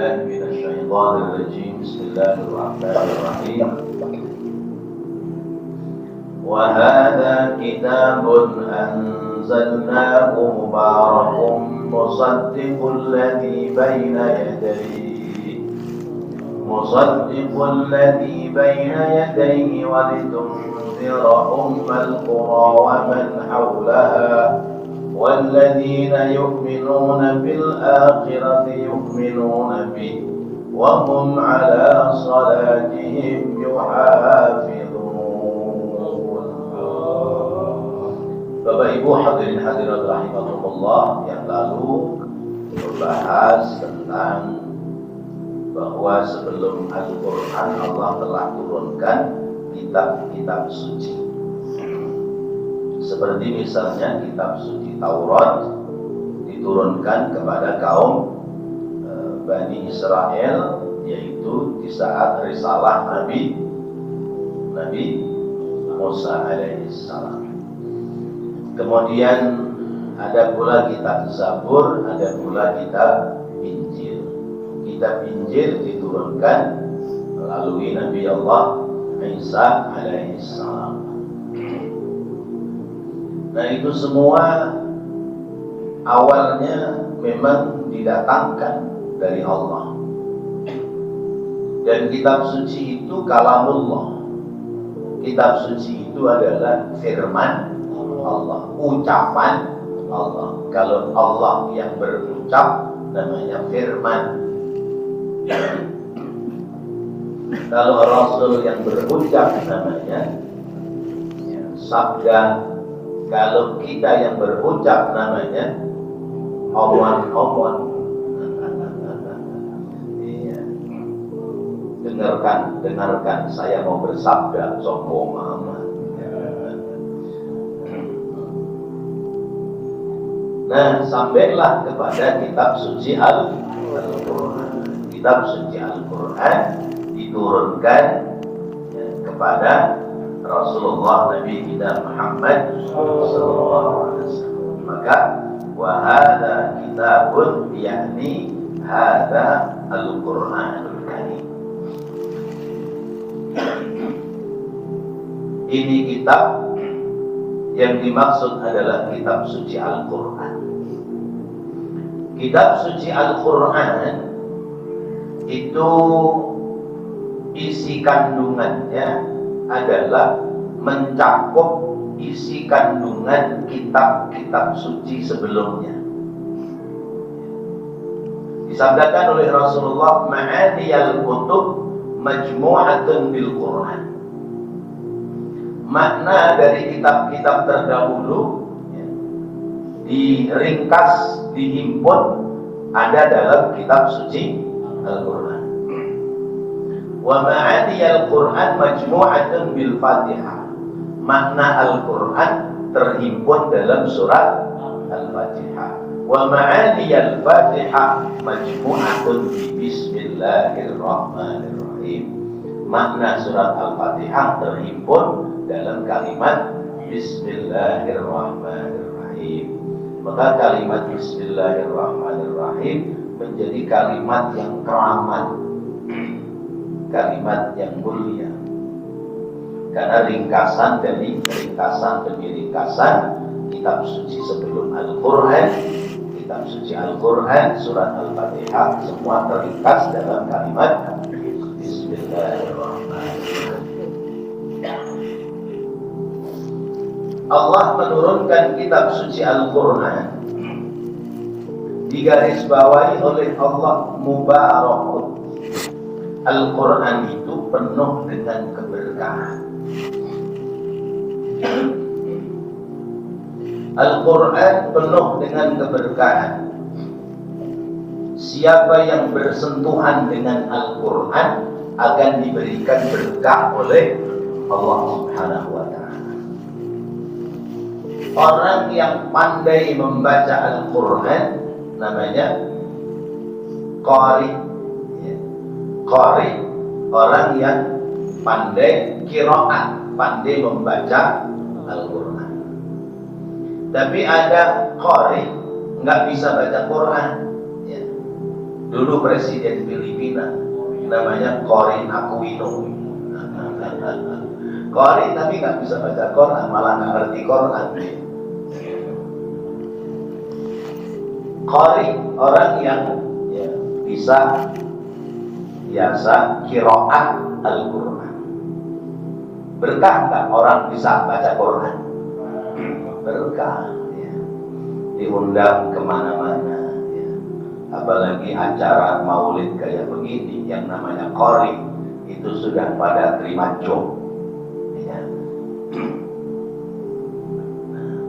بالله من الشيطان الرجيم بسم الله الرحمن الرحيم وهذا كتاب أنزلناه مبارك مصدق الذي بين يديه ولتنذر أم القرى ومن حولها والذين يؤمنون بالآخرة يؤمنون به وهم على صلاتهم يحافظون. Bapak Ibu hadirin hadirat rahimakumullah, yang lalu membahas tentang bahwa sebelum Al-Quran Allah telah turunkan kitab-kitab suci. Seperti misalnya kitab suci Taurat diturunkan kepada kaum Bani Israel, yaitu di saat risalah Nabi Musa alaihissalam. Kemudian ada pula kitab Zabur, ada pula kitab Injil. Kitab Injil diturunkan melalui Nabi Allah Isa alaihissalam. Nah, itu semua awalnya memang didatangkan dari Allah. Dan kitab suci itu kalamullah. Kitab suci itu adalah firman Allah, ucapan Allah. Kalau Allah yang berucap namanya firman. Kalau Rasul yang berucap namanya sabda. Kalau kita yang berucap namanya omon-omon. Iya. Dengarkan saya mau bersabda, sombong amat. Nah, sampailah kepada kitab suci Al-Quran. Kitab suci Al-Quran diturunkan kepada Rasulullah Nabi kita Muhammad sallallahu alaihi wasallam. Maka wa hadza kitabun, yakni hadza Al-Qur'anul Karim. Ini kitab yang dimaksud adalah kitab suci Al-Quran. Kitab suci Al-Quran itu isi kandungannya adalah mencakup isi kandungan kitab-kitab suci sebelumnya. Disabdakan oleh Rasulullah, ma'aniyal kutub majmu'atun bil Quran. Makna dari kitab-kitab terdahulu diringkas, dihimpun ada dalam kitab suci Al-Quran. Wa ma'aniyal Quran majmu'atun bil Fatihah. Makna Al-Quran terhimpun dalam surat Al-Fatihah. Wa ma'aniyal Fatihah majmu'atun bi Bismillahirrahmanirrahim. Makna surat Al-Fatihah terhimpun dalam kalimat Bismillahirrahmanirrahim. Maka kalimat Bismillahirrahmanirrahim menjadi kalimat yang keramat, kalimat yang mulia. Karena ringkasan demi ringkasan kitab suci sebelum Al-Quran, kitab suci Al-Quran, surat Al-Fatihah, semua terringkas dalam kalimat Bismillahirrahmanirrahim. Allah menurunkan kitab suci Al-Quran, digarisbawahi oleh Allah mubarakun. Al-Quran itu penuh dengan keberkahan. Al-Quran penuh dengan keberkahan. Siapa yang bersentuhan dengan Al-Quran akan diberikan berkah oleh Allah Subhanahu wa Ta'ala. Orang yang pandai membaca Al-Quran namanya qari. Qari, orang yang pandai qiraat, pandai membaca Al-Quran. Tapi ada qari nggak bisa baca Quran. Dulu presiden Filipina namanya Corin Aquino. Corin tapi nggak bisa baca Quran, malah nggak ngerti Quran. Corin orang yang ya, bisa biasa qiraat Al-Quran. Berkah nggak orang bisa baca Quran? Berkah. Ya. Diundang kemana-mana. Apalagi acara maulid kayak begini yang namanya qori itu sudah pada terima job ya.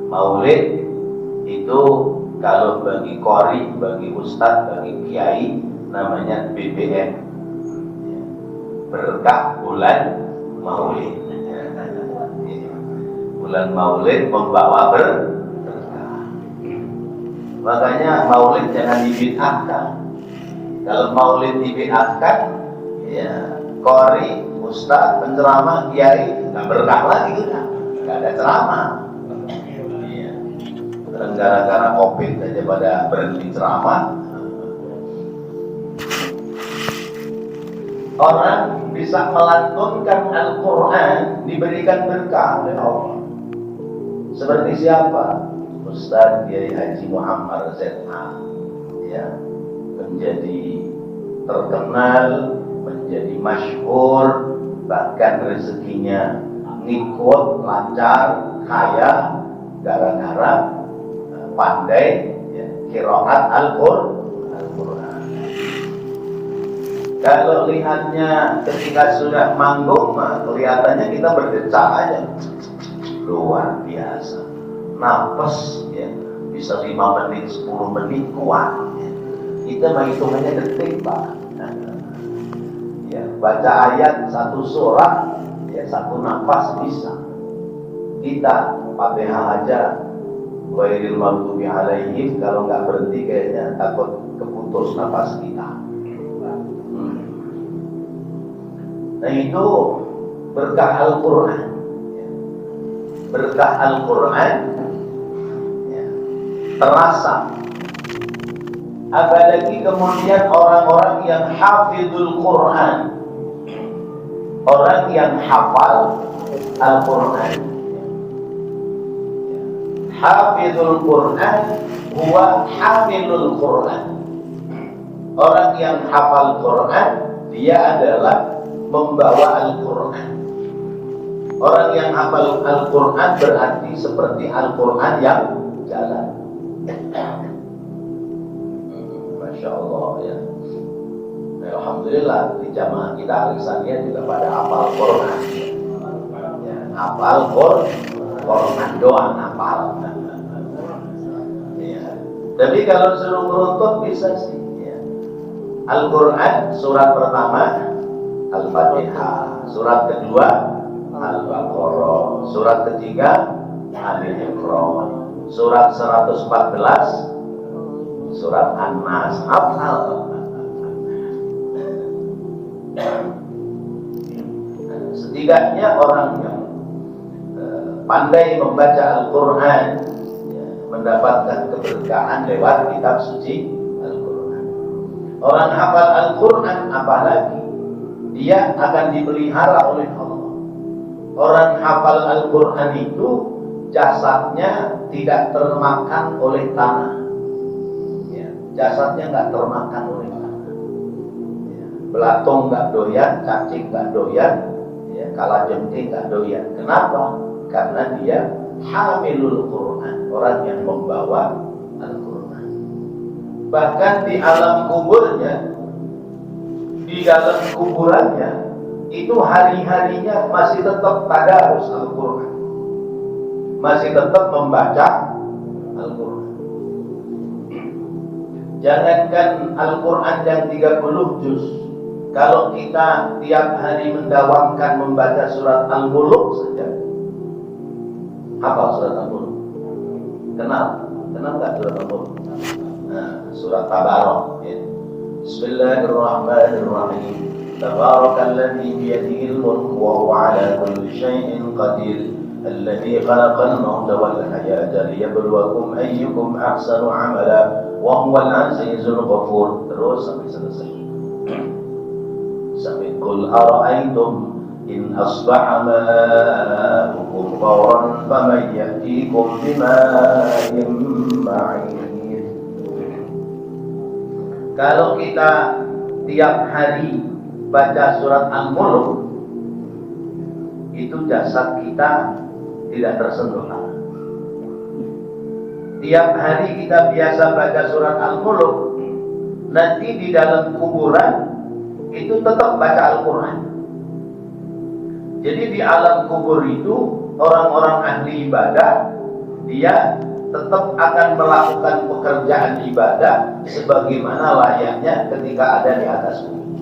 Maulid itu kalau bagi qori, bagi ustadz, bagi kiai namanya BBM ya. Berkah bulan maulid ya. Bulan maulid membawa berkah. Makanya maulid jangan dibid'ahkan. Kalau maulid dibid'ahkan, ya qori, ustaz, penceramah, kiai nggak berkah lagi udah, nggak ada ceramah. Iya. Dan gara-gara COVID aja pada berhenti ceramah. Orang bisa melantunkan Al-Quran diberikan berkah oleh Allah. Seperti siapa? Ustaz Kiai Haji Muhammad ZA ya, menjadi terkenal, menjadi masyhur, bahkan rezekinya ngikut, lancar, kaya gara-gara pandai ya, qiraat Al-Quran. Kalau lihatnya ketika sudah manggung, kelihatannya kita berdecak aja, luar biasa. Nafas ya, bisa 5 menit, 10 menit kuat ya. Kita menghitungannya detik Pak ya, baca ayat satu surat ya, satu nafas bisa. Kita Fatihah aja ghairil maghdubi alaihim, kalau nggak berhenti kayaknya takut keputus nafas kita. Nah itu berkah Al-Quran ya. Berkah Al-Quran terasa. Apalagi kemudian orang-orang yang hafizul Quran, orang yang hafal Al-Quran. Hafizul Quran huwa hamilul Quran. Orang yang hafal Quran, dia adalah membawa Al-Quran. Orang yang hafal Al-Quran berarti seperti Al-Quran yang jalan. Masya Allah ya. Alhamdulillah di jamaah kita Alexandria juga pada hafal Quran ya, hafal Quran doang hafal ya. Tapi kalau suruh meruntut bisa sih ya. Al-Quran surat pertama Al-Fatihah, surat kedua Al-Baqarah, surat ketiga Al-Imran, surat 114 surat An-Nas, hafal. Setidaknya orang yang pandai membaca Al-Quran ya, mendapatkan keberkahan lewat kitab suci Al-Quran. Orang hafal Al-Quran apalagi dia akan dipelihara oleh Allah. Orang hafal Al-Quran itu jasadnya tidak termakan oleh tanah ya, jasadnya nggak termakan oleh tanah ya, belatung nggak doyan, cacing nggak doyan ya, kalajengking nggak doyan. Kenapa? Karena dia hamilul Quran, orang yang membawa Al-Quran. Bahkan di alam kuburnya, di dalam kuburannya itu hari-harinya masih tetap tadarus Al-Quran, masih tetap membaca Al-Quran. Jangankan Al-Quran yang 30 juz, kalau kita tiap hari mendawamkan membaca surat Al-Muluk saja, hafal surat Al-Muluk? Kenal nggak surat Al-Muluk? Nah, surat Tabarok ya. Bismillahirrahmanirrahim. Tabarakalladzi biyadihil mulku wa huwa ala kulli syai'in qadir. الذي خلق الموت والحياة ليبلوكم أيكم أحسن عملا وهو العزيز الغفور. Terus sampai selesai. Sampai qul ara'aytum in asbaha ma'ukum ghauran faman ya'tikum bima'in ma'in. Kalau kita tiap hari baca surat Al-Mulk, itu jasad kita tidak tersentuh. Tiap hari kita biasa baca surat Al-Mulk, nanti di dalam kuburan itu tetap baca Al-Quran. Jadi di alam kubur itu orang-orang ahli ibadah, dia tetap akan melakukan pekerjaan ibadah sebagaimana layaknya ketika ada di atas bumi.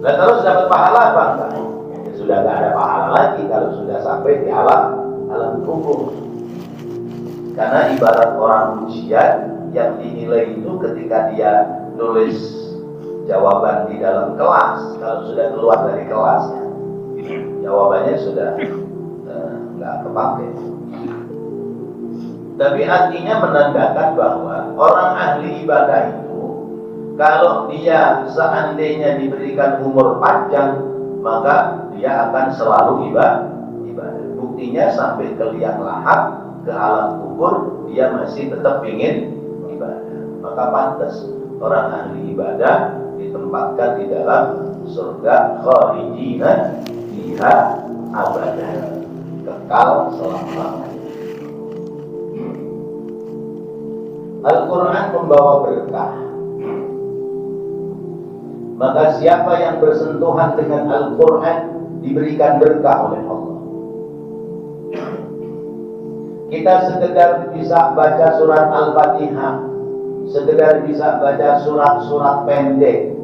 Nah, terus dapat pahala apa enggak? Ya, sudah nggak ada pahala lagi kalau sudah sampai di alam kubur. Karena ibarat orang ujian yang dinilai itu ketika dia nulis jawaban di dalam kelas, kalau sudah keluar dari kelasnya, jawabannya sudah nggak kepakai. Tapi artinya menandakan bahwa orang ahli ibadah itu, kalau dia seandainya diberikan umur panjang, maka dia akan selalu ibadah. Buktinya sampai ke liang lahat, ke alam kubur, dia masih tetap ingin ibadah. Maka pantas orang ahli ibadah ditempatkan di dalam surga khalidina fiha abadan, kekal selama-lamanya. Al-Quran membawa berkah. Maka siapa yang bersentuhan dengan Al-Quran diberikan berkah oleh Allah. Kita sekedar bisa baca surat Al-Fatihah, sekedar bisa baca surat-surat pendek.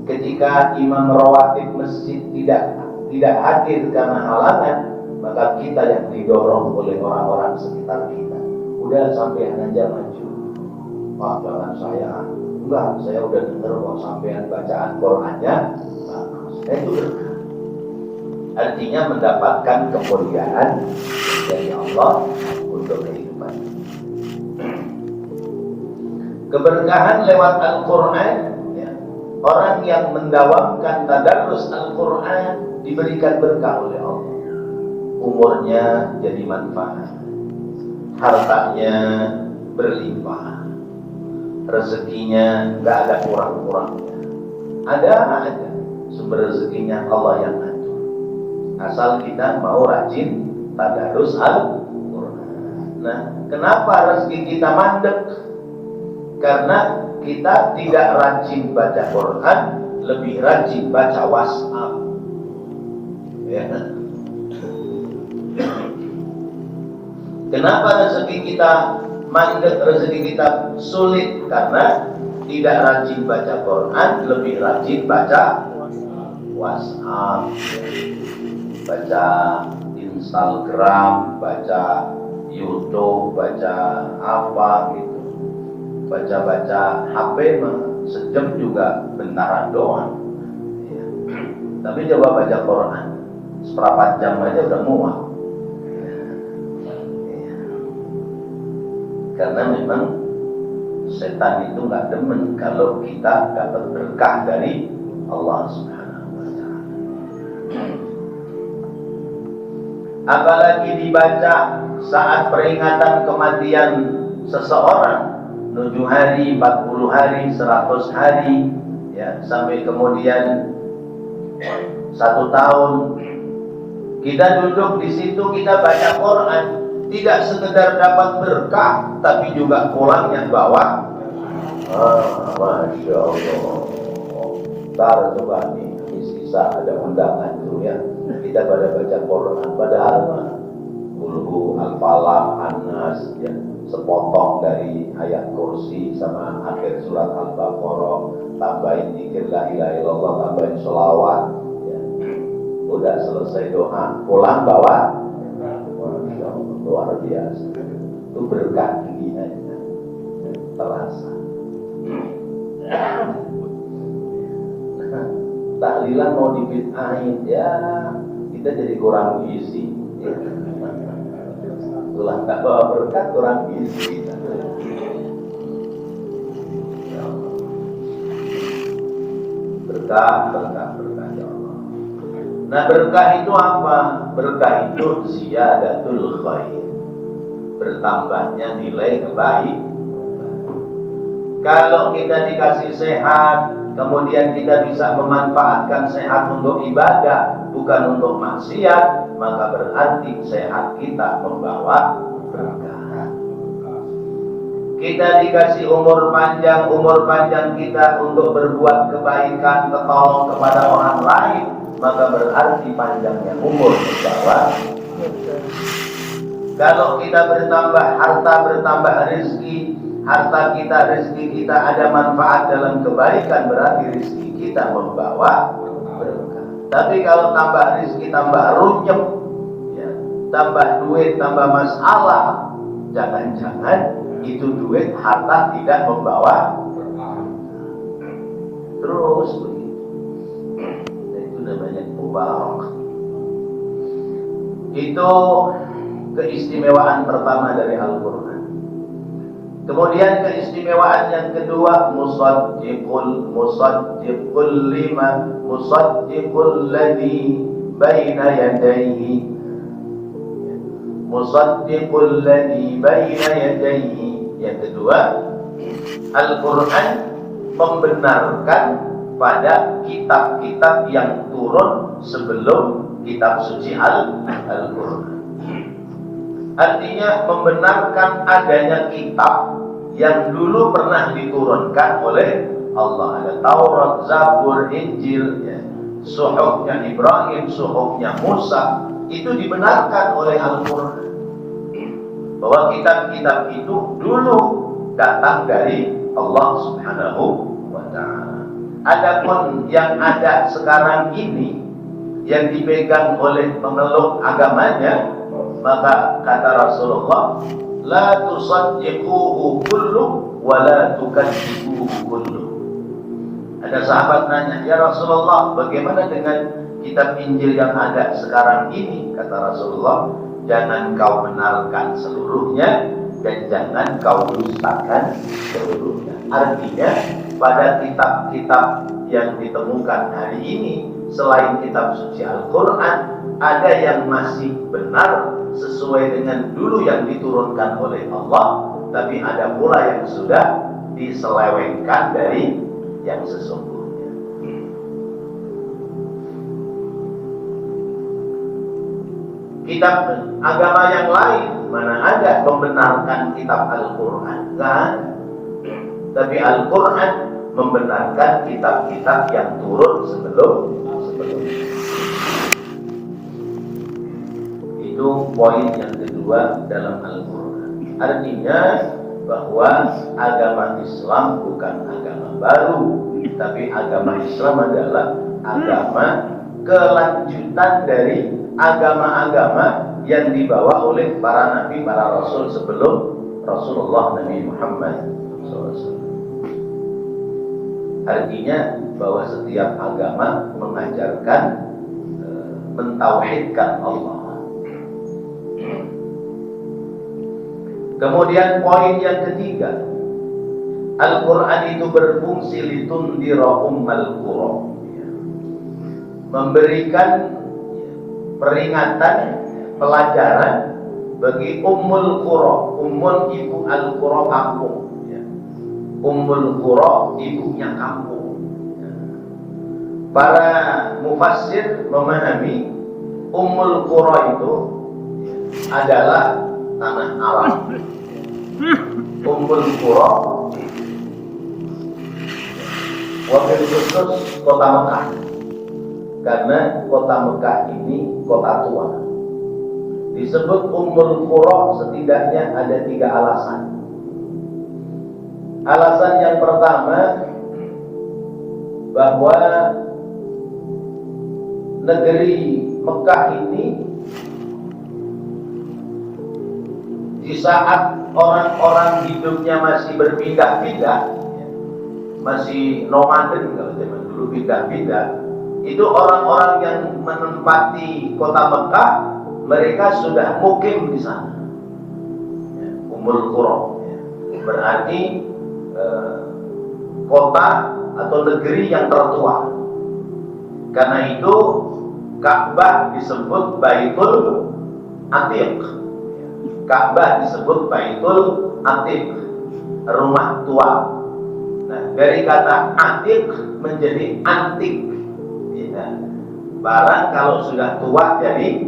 Ketika imam rawatib masjid tidak hadir karena halangan, maka kita yang didorong oleh orang-orang sekitar kita. Udah sampai aja maju. Wah, jangan saya. Enggak, saya udah dengar kok sampean bacaan Qur'annya bagus. Itu berkah. Artinya mendapatkan kemuliaan dari Allah untuk kehidupan. Keberkahan lewat Al-Quran, ya. Orang yang mendawamkan tadarus Al-Quran diberikan berkah oleh Allah. Umurnya jadi manfaat, hartanya berlimpah, rezekinya nggak ada kurang-kurangnya, ada aja sumber rezekinya Allah yang atur. Asal kita mau rajin tadarus Al-Quran. Nah, kenapa rezeki kita mandek? Karena kita tidak rajin baca Quran, lebih rajin baca WhatsApp. Ya. Kenapa rezeki kita mandek, rezeki kita sulit? Karena tidak rajin baca Quran, lebih rajin baca WhatsApp, baca Instagram, baca YouTube, baca apa gitu. Baca-baca HP sejam juga bentaran doang. Ya. Tapi coba baca Quran, seperempat jam aja udah muak. Ya. Karena memang setan itu nggak demen kalau kita dapat berkah dari Allah Subhanahu wa Ta'ala. Apalagi dibaca saat peringatan kematian seseorang, 7 hari, 40 hari, 100 hari, ya, sampai kemudian 1 tahun. Kita duduk di situ, kita baca Quran, tidak sekedar dapat berkah, tapi juga pulangnya bawa. Masya Allah. Ntar coba nih, bisa ada undangan dulu ya. Kita pada baca Quran, padahal Qul Al-Falaq, An-Nas, ya, sepotong dari ayat kursi sama akhir surat Al-Baqarah, tambahin zikir la ilaha illallah, tambahin sholawat, ya. Udah selesai doa, pulang bawa. Masya Allah, luar biasa. Itu berkah tingginya, terasa. tahlilan mau dibid'ahin, ya kita jadi kurang gizi. Itulah tak bawa berkat, kurang gizi. Berkah ya Allah. Nah, berkah itu apa? Berkah itu ziyadatul khair, bertambahnya nilai kebaikan. Kalau kita dikasih sehat, kemudian kita bisa memanfaatkan sehat untuk ibadah, bukan untuk maksiat, maka berarti sehat kita membawa berkah. Kita dikasih umur panjang kita untuk berbuat kebaikan, ketolong kepada orang lain, maka berarti panjangnya umur membawa. Kalau kita bertambah harta, bertambah rezeki, rezeki kita ada manfaat dalam kebaikan, berarti rezeki kita membawa berkah. Tapi kalau tambah rezeki, tambah runyem, ya, tambah duit, tambah masalah, jangan-jangan itu duit, harta tidak membawa berkah. Terus begitu. Itu namanya mubarak. Itu keistimewaan pertama dari Al-Quran. Kemudian keistimewaan yang kedua, musaddiqul ladzi baina yadayhi. Musaddiqul ladzi baina yadayhi. Yang kedua, Al-Quran membenarkan pada kitab-kitab yang turun sebelum kitab suci Al-Quran. Artinya membenarkan adanya kitab yang dulu pernah diturunkan oleh Allah. Ada Taurat, Zabur, Injil, ya, suhufnya Ibrahim, suhufnya Musa, itu dibenarkan oleh Al-Quran. Bahwa kitab-kitab itu dulu datang dari Allah Subhanahu wa Ta'ala. Adapun yang ada sekarang ini yang dipegang oleh pemeluk agamanya, maka kata Rasulullah, la tusaddiquhu kullu wa la tukadzibuhu kullu. Ada sahabat nanya, ya Rasulullah, bagaimana dengan kitab Injil yang ada sekarang ini? Kata Rasulullah, jangan kau benarkan seluruhnya dan jangan kau dustakan seluruhnya. Artinya pada kitab-kitab yang ditemukan hari ini selain kitab suci Al-Quran, ada yang masih benar sesuai dengan dulu yang diturunkan oleh Allah, tapi ada pula yang sudah diselewengkan dari yang sesungguhnya. Kitab agama yang lain mana ada membenarkan kitab Al-Quran? Kan? Tapi Al-Quran membenarkan kitab-kitab yang turun sebelumnya. Itu poin yang kedua dalam Al-Quran. Artinya bahwa agama Islam bukan agama baru, tapi agama Islam adalah agama kelanjutan dari agama-agama yang dibawa oleh para nabi, para rasul sebelum Rasulullah Nabi Muhammad SAW. Artinya bahwa setiap agama mengajarkan mentauhidkan Allah. Kemudian poin yang ketiga, Al-Quran itu berfungsi litundira ummal qura, memberikan peringatan, pelajaran bagi ummul qura. Ummul ibu al-qura, kampung. Ummul qura, ibunya kampung. Para mufassir memahami ummul qura itu adalah tanah Arab. Ummul qura wabil khusus kota Mekah, karena kota Mekah ini kota tua. Disebut Ummul Qura setidaknya ada 3 alasan. Alasan yang pertama, bahwa negeri Mekah ini di saat orang-orang hidupnya masih berpindah-pindah, masih nomaden, kalau zaman dulu pindah-pindah, itu orang-orang yang menempati kota Mekah, mereka sudah mukim di sana. Ummul Qura, berarti kota atau negeri yang tertua. Karena itu Ka'bah disebut Baitul Atiq. Ka'bah disebut Baitul Atiq, rumah tua. Nah, dari kata Atiq menjadi antik. Ya. Barang kalau sudah tua jadi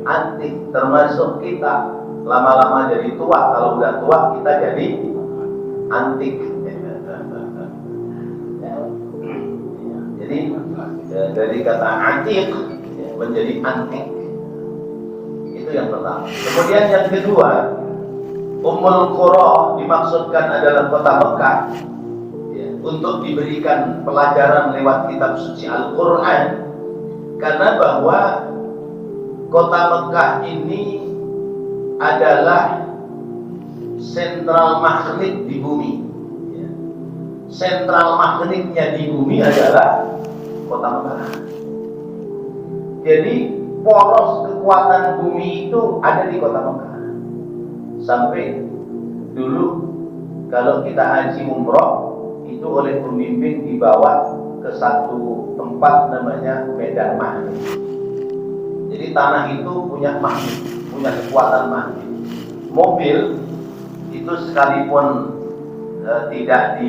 antik, termasuk kita lama-lama jadi tua. Kalau udah tua kita jadi antik. Jadi dari kata antik menjadi antik. Itu yang pertama. Kemudian yang kedua, Ummul Qura dimaksudkan adalah kota Mekah, ya, untuk diberikan pelajaran lewat kitab suci Al-Quran. Karena bahwa kota Mekah ini adalah sentral magnet di bumi. Sentral magnetnya di bumi adalah kota Mekah. Jadi poros kekuatan bumi itu ada di kota Mekah. Sampai dulu kalau kita haji umroh itu oleh pemimpin dibawa ke satu tempat namanya Medan Magnet. Jadi tanah itu punya magnet, punya kekuatan magnet. Mobil itu sekalipun tidak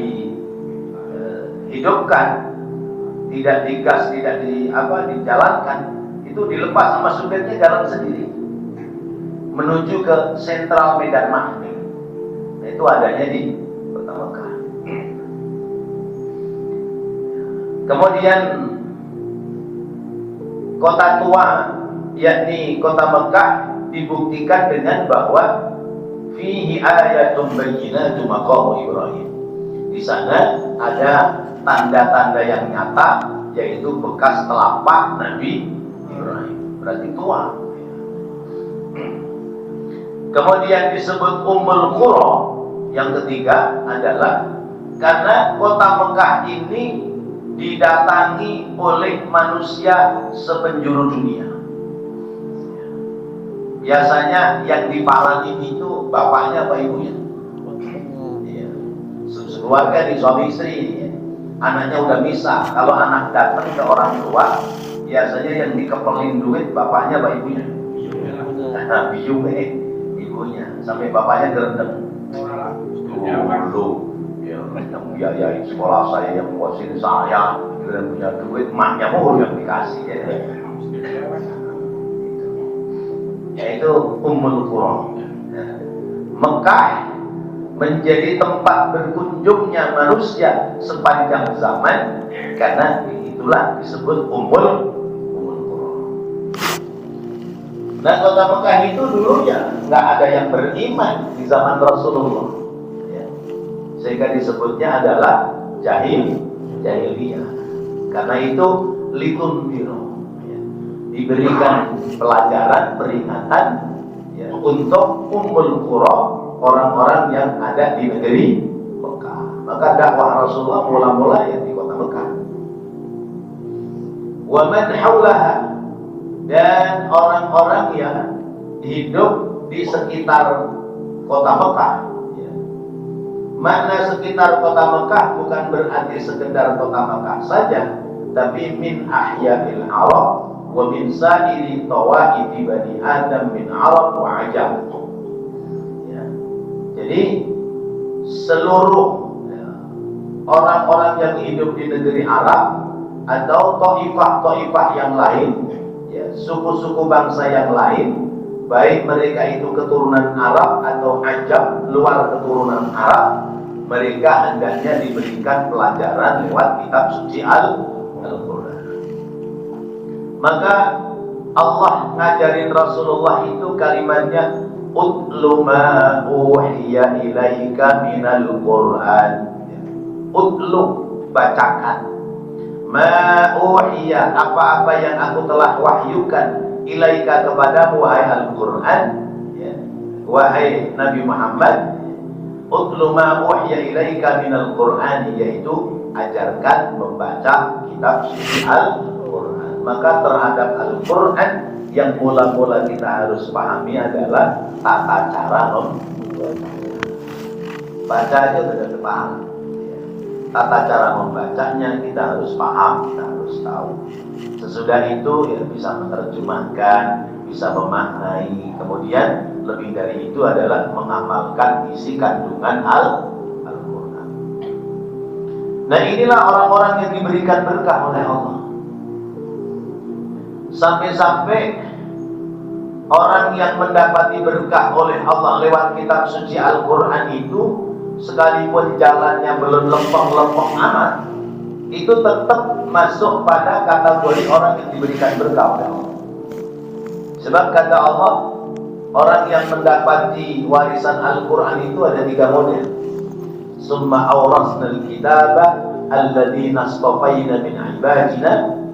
dihidupkan, tidak digas, tidak dijalankan, itu dilepas sama supirnya jalan sendiri menuju ke sentral Medan Magnet. Nah, itu adanya di kota Mekah. Kemudian kota tua yakni kota Mekah dibuktikan dengan bahwa fihi ayatun bayyinatun maqam Ibrahim. Di sana ada tanda-tanda yang nyata, yaitu bekas telapak Nabi Ibrahim. Berarti tua. Kemudian disebut Ummul Qura, yang ketiga adalah karena kota Mekah ini didatangi oleh manusia sepenjuru dunia. Biasanya yang dipalangin itu bapaknya apa ibunya? Ya. Keluarga di suami istri, anaknya udah misah. Kalau anak datang ke orang tua, biasanya yang dikepelin duit bapaknya apa ibunya? Biungnya ibunya, sampai bapaknya gerendeng. Dulu yang biayai sekolah saya, yang nguasin saya, dan punya duit, emaknya mau yang dikasih ya. Yaitu Ummul Qura. Mekah menjadi tempat berkunjungnya manusia sepanjang zaman, karena itulah disebut Ummul Qura. Nah, kota Mekah itu dulunya nggak ada yang beriman di zaman Rasulullah, ya. Sehingga disebutnya adalah jahiliyah. Karena itu litunziru, diberikan pelajaran, peringatan, ya, untuk Ummul Qura, orang-orang yang ada di negeri Mekah. Maka dakwah Rasulullah mula-mula ya di kota Mekah. Wa man haulaha, dan orang-orang yang hidup di sekitar kota Mekah. Ya. Mana sekitar kota Mekah bukan berarti sekedar kota Mekah saja, tapi min ahya'il Arab wa min sa'iri tawaifi bani Adam min Arab wa Ajam. Ya. Jadi seluruh orang-orang yang hidup di negeri Arab atau taifah-taifah yang lain, ya, suku-suku bangsa yang lain, baik mereka itu keturunan Arab atau Ajam, luar keturunan Arab, mereka hendaknya diberikan pelajaran lewat kitab suci Al-Quran. Maka Allah ngajarin Rasulullah itu kalimatnya utlu ma uhiya ilaika minal Quran. Utlu, bacakan. Ma uhiya, apa-apa yang aku telah wahyukan ilaika kepadamu wahai Al-Quran, ya, wahai Nabi Muhammad. Utlu ma uhiya ilaika minal Quran, yaitu ajarkan membaca kitab suci Al-Quran. Maka terhadap Al-Quran yang mula-mula kita harus pahami adalah tata cara membaca. Baca aja sudah paham. Tata cara membacanya kita harus paham, kita harus tahu. Sesudah itu ya bisa menerjemahkan, bisa memaknai. Kemudian lebih dari itu adalah mengamalkan isi kandungan Al-Quran. Nah, inilah orang-orang yang diberikan berkah oleh Allah. Sampai-sampai orang yang mendapati berkah oleh Allah lewat kitab suci Al-Quran itu, sekalipun jalannya belum lempeng-lempeng amat, itu tetap masuk pada kategori orang yang diberikan berkah oleh Allah. Sebab kata Allah, orang yang mendapati warisan Al-Quran itu ada 3 model. Summa awrasnal kitaba alladhina astafaina min ibadina.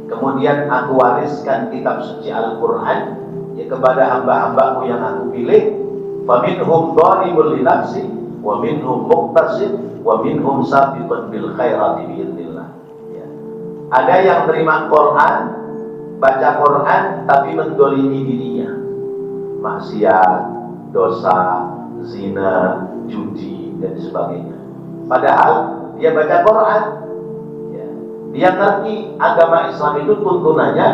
Kemudian aku wariskan kitab suci Al-Quran ya kepada hamba-hambaku yang aku pilih. Faminhum dhalimun li nafsi wa minhum muqtasid wa minhum sabiqun bil khairati biidznillah. Ya. Ada yang terima Quran, baca Quran tapi mendolimi dirinya, maksiat, dosa, zina, judi dan sebagainya. Padahal dia baca Quran, dia ngerti agama Islam itu tuntunannya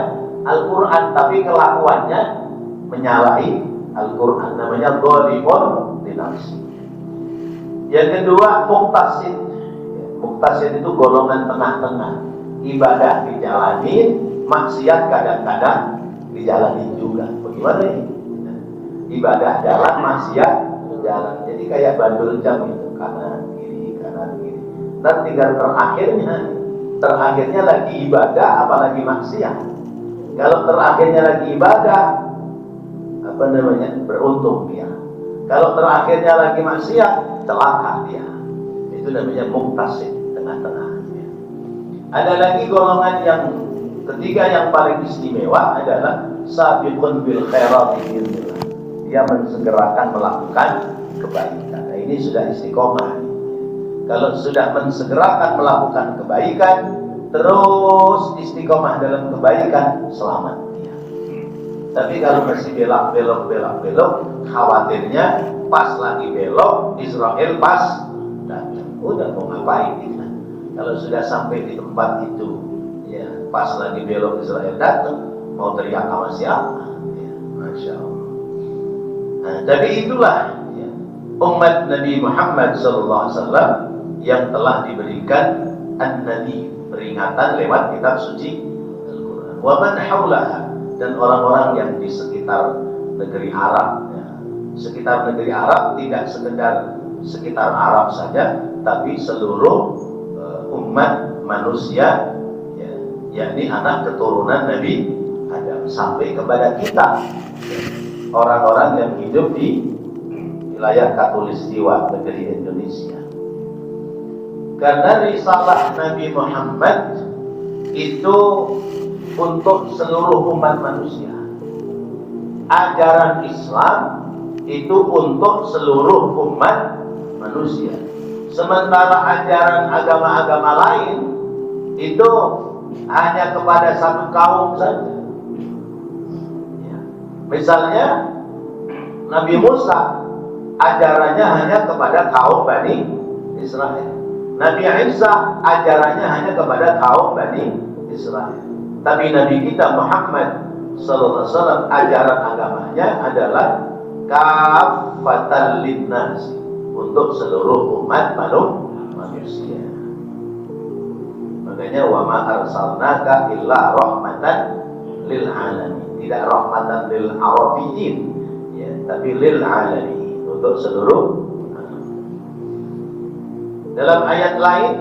Al-Quran, tapi kelakuannya menyalahi Al-Quran. Namanya dhalimun li nafsi. Yang kedua, muqtasid. Muqtasid itu golongan tengah-tengah. Ibadah dijalani, maksiat kadang-kadang dijalani juga. Bagaimana ini? Ibadah jalan, maksiat jalan. Jadi kayak bandul jam itu, kanan kiri. Dan tinggal terakhirnya lagi ibadah apalagi maksiat. Kalau terakhirnya lagi ibadah, beruntung dia. Kalau terakhirnya lagi maksiat, celaka dia. Itu namanya muqtasid, tengah-tengah. Ada lagi golongan yang ketiga yang paling istimewa adalah sabiqun bil khairati biidznillah. Dia mensegerakan melakukan kebaikan. Nah, ini sudah istiqomah. Kalau sudah mensegerakan melakukan kebaikan, terus istiqomah dalam kebaikan, selamat dia. Tapi kalau masih belok, khawatirnya pas lagi belok, Israel pas datang. Udah mau ngapain kita? Kalau sudah sampai di tempat itu, ya pas lagi belok Israel datang, mau teriak sama siapa? Ya, Masya Allah. Nah, jadi itulah ya, umat Nabi Muhammad SAW yang telah diberikan an-nabi, peringatan lewat kitab suci Al-Quran. Wa man haulaha, dan orang-orang yang di sekitar negeri Arab. Ya. Sekitar negeri Arab tidak sekitar Arab saja, tapi seluruh umat manusia, ya, yakni anak keturunan Nabi Adam sampai kepada kita, orang-orang yang hidup di wilayah Khatulistiwa negeri Indonesia. Karena risalah Nabi Muhammad itu untuk seluruh umat manusia. Ajaran Islam itu untuk seluruh umat manusia. Sementara ajaran agama-agama lain itu hanya kepada satu kaum saja. Ya. Misalnya Nabi Musa ajarannya hanya kepada kaum Bani Israel. Nabi Isa ajarannya hanya kepada kaum Bani Israel. Tapi Nabi kita Muhammad sallallahu alaihi wasallam ajaran agamanya adalah kafatan linnas, untuk seluruh umat manusia. Makanya wa ma arsalnaka illa rahmatan lil alamin. Tidak rahmatan lil arabiyyin, ya, tapi lil alamin, untuk seluruh. Dalam ayat lain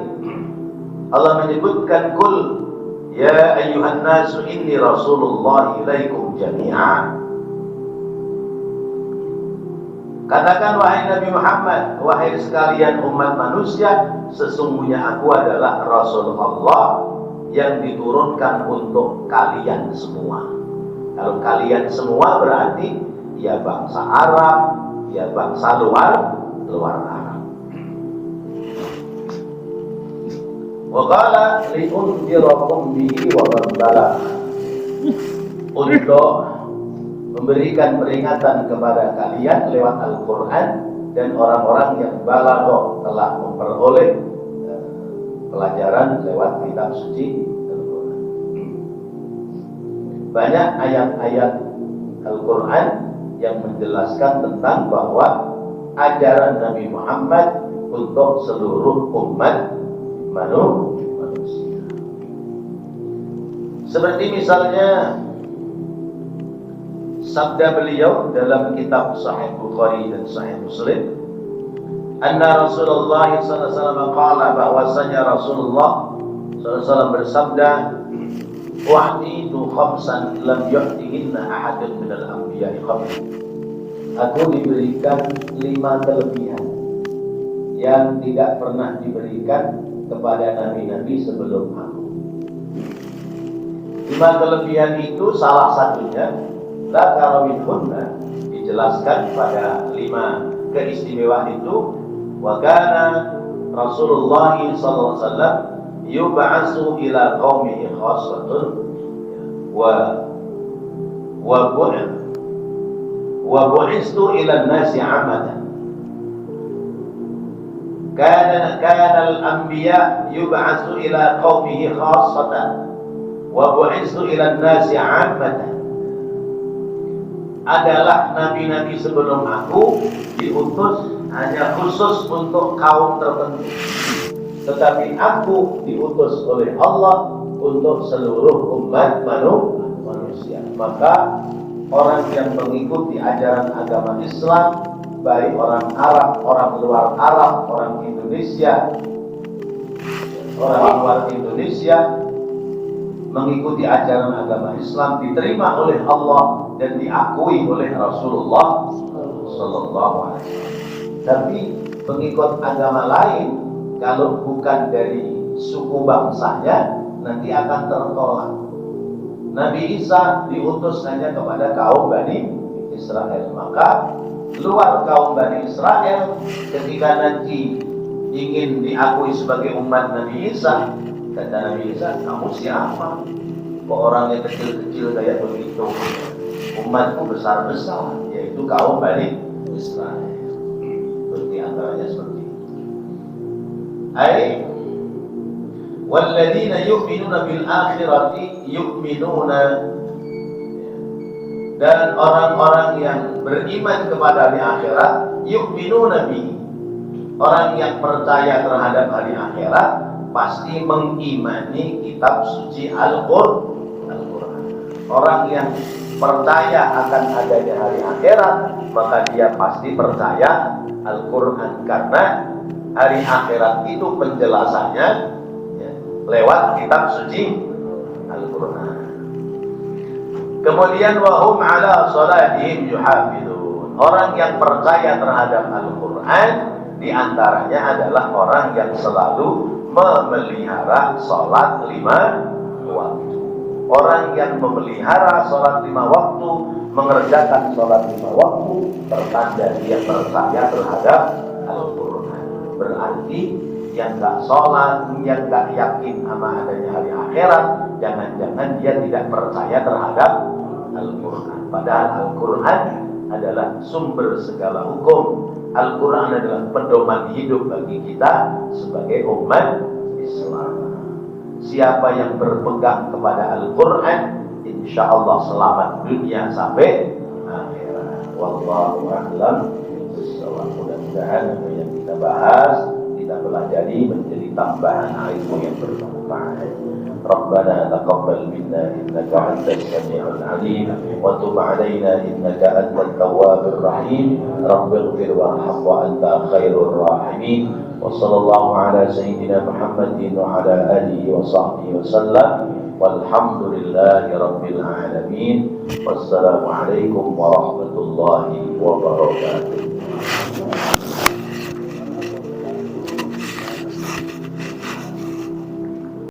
Allah menyebutkan kul ya ayyuhan nasu inni rasulullah ilaikum jami'an. Katakan wahai Nabi Muhammad, wahai sekalian umat manusia, sesungguhnya aku adalah Rasul Allah yang diturunkan untuk kalian semua. Kalau kalian semua berarti ya bangsa Arab, ya bangsa luar Arab. Wa qala li'unzirakum bihi wa man balagh. Untuk memberikan peringatan kepada kalian lewat Al-Quran dan orang-orang yang balagh telah memperoleh pelajaran lewat kitab suci Al-Quran. Banyak ayat-ayat Al-Quran yang menjelaskan tentang bahwa ajaran Nabi Muhammad untuk seluruh umat manusia. Seperti misalnya sabda beliau dalam kitab Sahih Bukhari dan Sahih Muslim, anna Rasulullah sallallahu alaihi wasallam qala, bahwasanya Rasulullah sallallahu alaihi wasallam bersabda, wa'titu khamsan lam yu'tihinna ahadun minal anbiya'i qabli. Aku diberikan 5 kelebihan yang tidak pernah diberikan kepada nabi-nabi sebelum aku. 5 kelebihan itu salah satunya la karawinhunna, dijelaskan pada 5 keistimewaan itu. Wa kana Rasulullah sallallahu alaihi wasallam yub'atsu ila qaumihi khassatan wa bu'istu ila an-nasi 'amatan. Kana al-anbiya yub'atsu ila qaumihi khassatan wa bu'istu ila an-nasi 'amatan. Adalah nabi-nabi sebelum aku diutus hanya khusus untuk kaum tertentu, tetapi aku diutus oleh Allah untuk seluruh umat manusia. Maka orang yang mengikuti ajaran agama Islam, baik orang Arab, orang luar Arab, orang Indonesia, mengikuti ajaran agama Islam diterima oleh Allah dan diakui oleh Rasulullah sallallahu alaihi wasallam. Tapi pengikut agama lain, kalau bukan dari suku bangsanya, nanti akan tertolak. Nabi Isa diutus hanya kepada kaum Bani Israel. Maka luar kaum Bani Israel, ketika nanti ingin diakui sebagai umat Nabi Isa, kata Nabi Isa, kamu siapa? Kok orangnya kecil-kecil kayak begitu? Umatku besar-besar, yaitu kaum Bani Israel. Seperti antaranya seperti itu. Ai walladzina yu'minuna bil akhirati yu'minuna, dan orang-orang yang beriman kepada hari akhirat, yu'minuna bihi, orang yang percaya terhadap hari akhirat pasti mengimani kitab suci Al-Quran. Orang yang percaya akan adanya hari akhirat, maka dia pasti percaya Al-Quran, karena hari akhirat itu penjelasannya lewat kitab suci Al-Quran. Kemudian wahum ala salatihim yuhafidun, orang yang percaya terhadap Al-Quran diantaranya adalah orang yang selalu memelihara salat 5 waktu. Orang yang memelihara salat 5 waktu, mengerjakan salat 5 waktu, pertanda dia percaya terhadap Al-Quran. Berarti yang gak sholat, yang gak yakin sama adanya hari akhirat, jangan-jangan dia tidak percaya terhadap Al-Quran. Padahal Al-Quran adalah sumber segala hukum. Al-Quran adalah pedoman hidup bagi kita sebagai umat Islam. Siapa yang berpegang kepada Al-Quran, insya Allah selamat dunia sampai akhirat. Wallahu a'lam bishawab. Mudah-mudahan apa yang kita bahas, kita pelajari menjadi tambahan ilmu yang bermanfaat. Rabbana taqabbal minna innaka antas sami'ul 'alim wa tub 'alaina innaka antat tawwabur rahim. Rabbighfir warham wa anta khairur rahimin. Wa sallallahu ala sayyidina Muhammadin wa ala alihi wa sahbihi wa sallam. Walhamdulillahi rabbil alamin. Wassalamu alaikum warahmatullahi wabarakatuh.